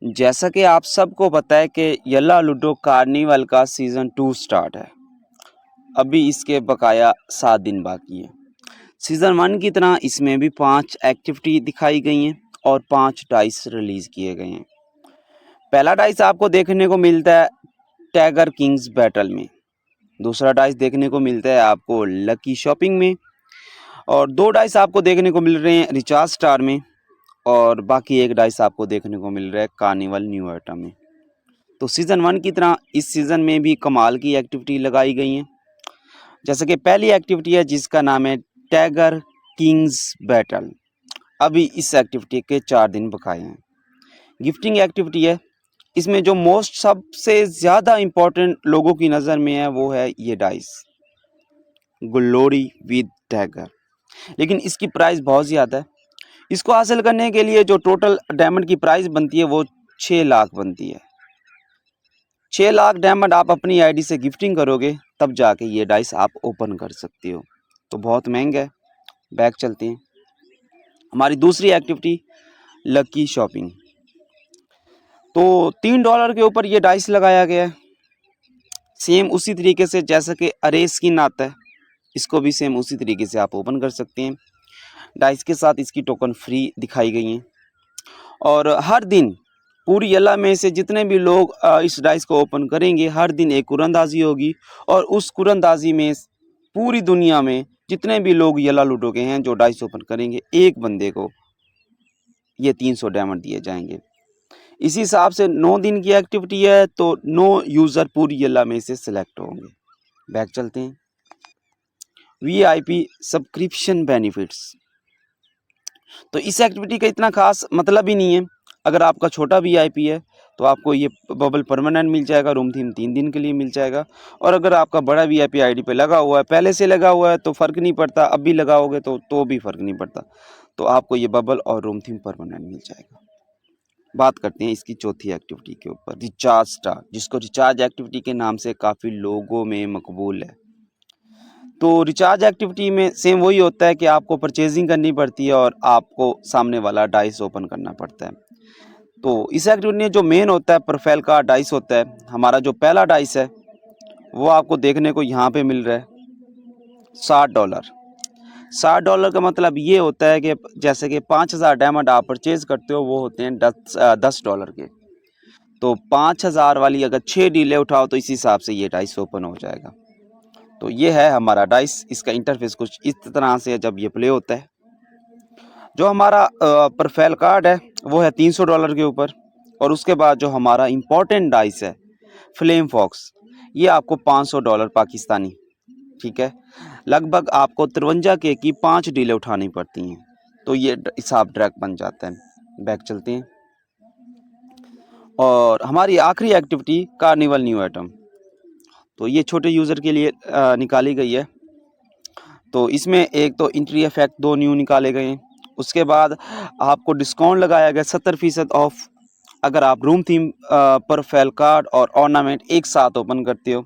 जैसा कि आप सबको पता है कि येल्ला लूडो कार्निवल का सीज़न 2 स्टार्ट है। अभी इसके बकाया 7 दिन बाकी है। सीज़न 1 की तरह इसमें भी 5 एक्टिविटी दिखाई गई हैं और 5 डाइस रिलीज़ किए गए हैं। पहला डाइस आपको देखने को मिलता है टाइगर किंग्स बैटल में, दूसरा डाइस देखने को मिलता है आपको लकी शॉपिंग में और 2 डाइस आपको देखने को मिल रहे हैं रिचार्ज स्टार में और बाकी एक डाइस आपको देखने को मिल रहा है कार्निवल न्यू आइटम में। तो सीज़न 1 की तरह इस सीज़न में भी कमाल की एक्टिविटी लगाई गई हैं। जैसे कि पहली एक्टिविटी है जिसका नाम है टाइगर किंग्स बैटल। अभी इस एक्टिविटी के 4 दिन बकाए हैं। गिफ्टिंग एक्टिविटी है, इसमें जो मोस्ट सबसे ज़्यादा इम्पोर्टेंट लोगों की नज़र में है वो है ये डाइस ग्लोरी विद टाइगर, लेकिन इसकी प्राइस बहुत ज़्यादा है। इसको हासिल करने के लिए जो टोटल डायमंड की प्राइस बनती है वो 6 लाख बनती है। 6 लाख डायमंड आप अपनी आईडी से गिफ्टिंग करोगे तब जाके ये डाइस आप ओपन कर सकते हो, तो बहुत महंगा है। बैक चलते हैं। हमारी दूसरी एक्टिविटी लकी शॉपिंग। तो $3 के ऊपर ये डाइस लगाया गया है, सेम उसी तरीके से जैसा कि अरे स्किन आता है, इसको भी सेम उसी तरीके से आप ओपन कर सकते हैं। डाइस के साथ इसकी टोकन फ्री दिखाई गई हैं और हर दिन पूरी येल्ला में से जितने भी लोग इस डाइस को ओपन करेंगे हर दिन एक कुरंदाजी होगी और उस कुरंदाजी में पूरी दुनिया में जितने भी लोग येल्ला लूडो के हैं जो डाइस ओपन करेंगे एक बंदे को ये 300 डायमंड दिए जाएंगे। इसी हिसाब से 9 दिन की एक्टिविटी है तो 9 यूज़र पूरी येल्ला में से सिलेक्ट होंगे। बैक चलते हैं। VIP subscription benefits. तो इस एक्टिविटी का इतना खास मतलब ही नहीं है। अगर आपका छोटा वीआईपी है तो आपको ये बबल परमानेंट मिल जाएगा, रूम थीम 3 दिन के लिए मिल जाएगा। और अगर आपका बड़ा वीआईपी आईडी पे लगा हुआ है, पहले से लगा हुआ है तो फ़र्क नहीं पड़ता, अब भी लगाओगे तो भी फ़र्क नहीं पड़ता, तो आपको ये बबल और रूम थीम परमानेंट मिल जाएगा। बात करते हैं इसकी चौथी एक्टिविटी के ऊपर, रिचार्ज स्टार, जिसको रिचार्ज एक्टिविटी के नाम से काफ़ी लोगों में मकबूल है। तो रिचार्ज एक्टिविटी में सेम वही होता है कि आपको परचेजिंग करनी पड़ती है और आपको सामने वाला डाइस ओपन करना पड़ता है। तो इस एक्टिविटी में जो मेन होता है प्रोफाइल का डाइस होता है। हमारा जो पहला डाइस है वो आपको देखने को यहाँ पे मिल रहा है $60। $60 का मतलब ये होता है कि जैसे कि 5000 डायमंड आप परचेज करते हो वो होते हैं $10 के। तो 5000 वाली अगर 6 डीले उठाओ तो इस हिसाब से ये डाइस ओपन हो जाएगा। तो ये है हमारा डाइस। इसका इंटरफेस कुछ इस तरह से है जब ये प्ले होता है। जो हमारा प्रोफाइल कार्ड है वो है $300 के ऊपर और उसके बाद जो हमारा इम्पोर्टेंट डाइस है फ्लेम फॉक्स, ये आपको $500 पाकिस्तानी, ठीक है। लगभग आपको 53 के की 5 डीले उठानी पड़ती हैं, तो ये हिसाब डायरेक्ट बन जाता है। बैक चलते हैं और हमारी आखिरी एक्टिविटी कार्निवल न्यू आइटम। तो ये छोटे यूज़र के लिए निकाली गई है। तो इसमें एक तो एंट्री इफेक्ट 2 न्यू निकाले गए हैं। उसके बाद आपको डिस्काउंट लगाया गया 70% ऑफ अगर आप रूम थीम प्रोफाइल कार्ड और ऑर्नामेंट एक साथ ओपन करते हो।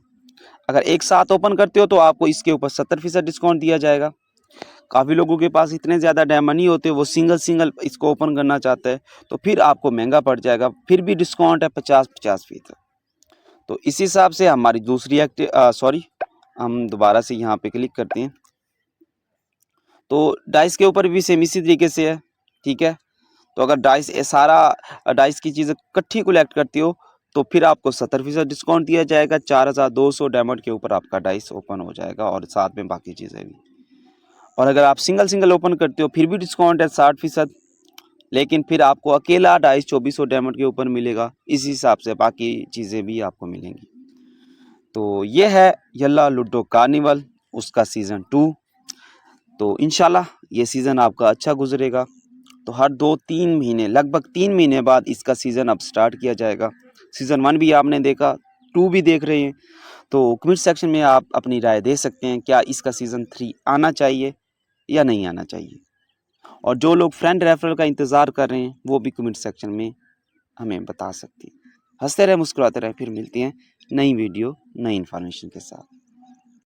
अगर एक साथ ओपन करते हो तो आपको इसके ऊपर 70% डिस्काउंट दिया जाएगा। काफ़ी लोगों के पास इतने ज़्यादा डायमंड नहीं होते, वो सिंगल इसको ओपन करना चाहते हैं, तो फिर आपको महंगा पड़ जाएगा। फिर भी डिस्काउंट है 50-50%। तो इस हिसाब से हमारी दूसरी हम दोबारा से यहाँ पे क्लिक करते हैं। तो डाइस के ऊपर भी सेम इसी तरीके से है, ठीक है। तो अगर डाइस सारा डाइस की चीज़ें इकट्ठी कलेक्ट करती हो तो फिर आपको 70% डिस्काउंट दिया जाएगा। 4200 डायमंड के ऊपर आपका डाइस ओपन हो जाएगा और साथ में बाकी चीज़ें भी। और अगर आप सिंगल ओपन करते हो फिर भी डिस्काउंट है 60%, लेकिन फिर आपको अकेला डाइस 2400 डायमंड के ऊपर मिलेगा। इस हिसाब से बाकी चीज़ें भी आपको मिलेंगी। तो ये है येल्ला लूडो कार्निवल, उसका सीज़न 2। तो इंशाल्लाह ये सीज़न आपका अच्छा गुजरेगा। तो हर 2-3 महीने, लगभग 3 महीने बाद इसका सीज़न अब स्टार्ट किया जाएगा। सीज़न 1 भी आपने देखा, 2 भी देख रहे हैं। तो कमेंट सेक्शन में आप अपनी राय दे सकते हैं, क्या इसका सीज़न 3 आना चाहिए या नहीं आना चाहिए। और जो लोग फ्रेंड रेफरल का इंतज़ार कर रहे हैं वो भी कमेंट सेक्शन में हमें बता सकते हैं। हंसते रहे, मुस्कुराते रहे, फिर मिलते हैं नई वीडियो, नई इन्फॉर्मेशन के साथ।